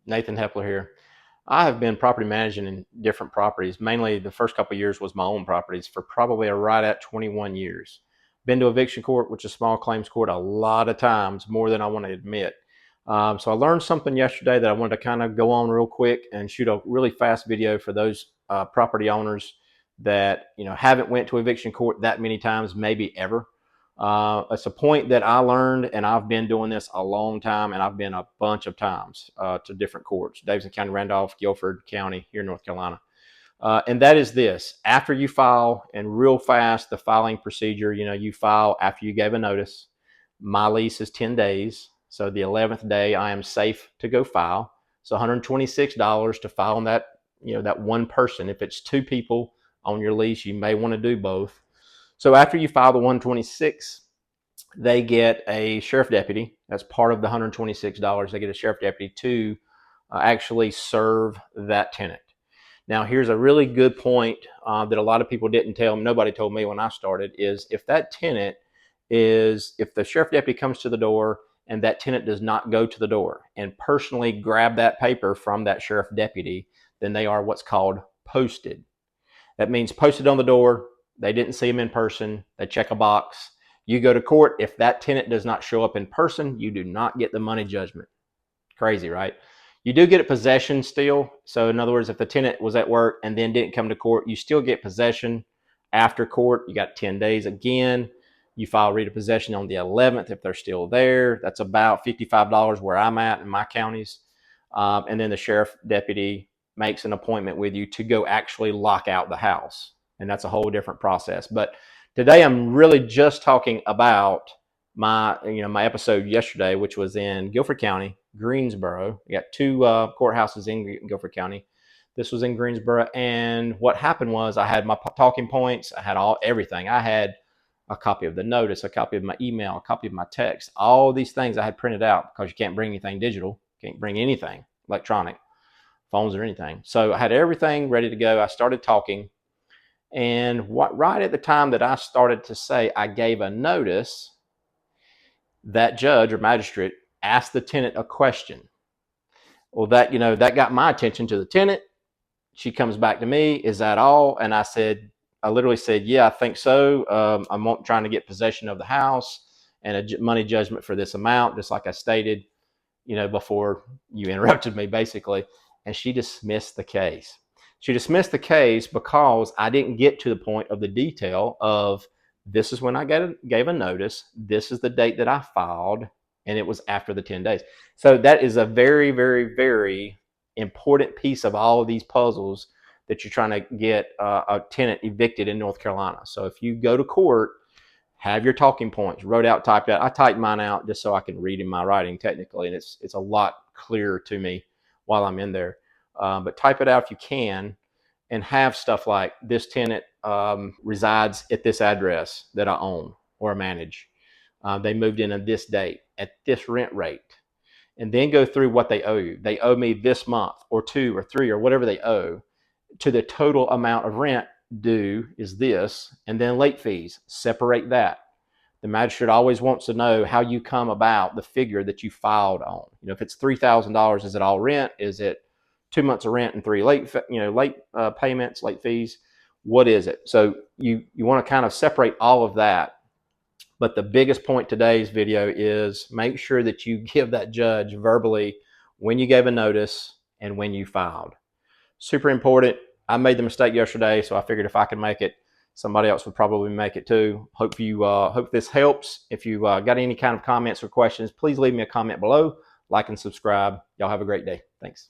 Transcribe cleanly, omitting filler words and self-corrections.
Nathan Hepler here. I have been property managing in different properties. Mainly the first couple of years was my own properties for probably right at 21 years. Been to eviction court, which is small claims court, a lot of times, more than I want to admit. So I learned something yesterday that I wanted to kind of go on real quick and shoot a really fast video for those property owners that haven't went to eviction court that many times, maybe ever. It's a point that I learned, and I've been doing this a long time, and I've been a bunch of times to different courts: Davidson County, Randolph, Guilford County here in North Carolina. And that is this: after you file, and real fast, the filing procedure, you file after you gave a notice. My lease is 10 days. So the 11th day, I am safe to go file. So $126 to file on that, that one person. If it's two people on your lease, you may want to do both. So after you file the 126, they get a sheriff deputy. That's part of the $126. They get a sheriff deputy to actually serve that tenant. Now, here's a really good point that a lot of people didn't tell me. Nobody told me when I started is if that tenant if the sheriff deputy comes to the door and that tenant does not go to the door and personally grab that paper from that sheriff deputy, then they are what's called posted. That means posted on the door. They didn't see him in person. They check a box. You go to court. If that tenant does not show up in person, you do not get the money judgment. Crazy, right? You do get a possession still. So in other words, if the tenant was at work and then didn't come to court, you still get possession after court. You got 10 days again. You file read of possession on the 11th if they're still there. That's about $55 where I'm at in my counties. And then the sheriff deputy makes an appointment with you to go actually lock out the house. And that's a whole different process. But today I'm really just talking about my episode yesterday, which was in Guilford County, Greensboro. We got two courthouses in Guilford County. This was in Greensboro. And what happened was I had my talking points. I had everything. I had a copy of the notice, a copy of my email, a copy of my text, all these things I had printed out because you can't bring anything digital, can't bring anything electronic, phones or anything. So I had everything ready to go. I started talking. And right at the time that I started to say I gave a notice, that judge or magistrate asked the tenant a question. Well, that got my attention to the tenant. She comes back to me, is that all? And I literally said, yeah, I think so. I'm trying to get possession of the house and a money judgment for this amount, just like I stated, before you interrupted me, basically. And she dismissed the case. She dismissed the case because I didn't get to the point of the detail of this is when I gave a notice. This is the date that I filed, and it was after the 10 days. So that is a very, very, very important piece of all of these puzzles that you're trying to get a tenant evicted in North Carolina. So if you go to court, have your talking points wrote out, typed out. I typed mine out just so I can read in my writing technically, and it's a lot clearer to me while I'm in there. But type it out if you can, and have stuff like this tenant resides at this address that I own or manage. They moved in on this date at this rent rate. And then go through what they owe you. They owe me this month or 2 or 3 or whatever they owe. To the total amount of rent due is this, and then late fees. Separate that. The magistrate always wants to know how you come about the figure that you filed on. If it's $3,000, is it all rent? Is it 2 months of rent and 3 late payments, late fees? What is it? So you want to kind of separate all of that. But the biggest point today's video is make sure that you give that judge verbally when you gave a notice and when you filed. Super important. I made the mistake yesterday, so I figured if I can make it, somebody else would probably make it too. Hope this helps. If you got any kind of comments or questions, please leave me a comment below. Like and subscribe. Y'all have a great day. Thanks.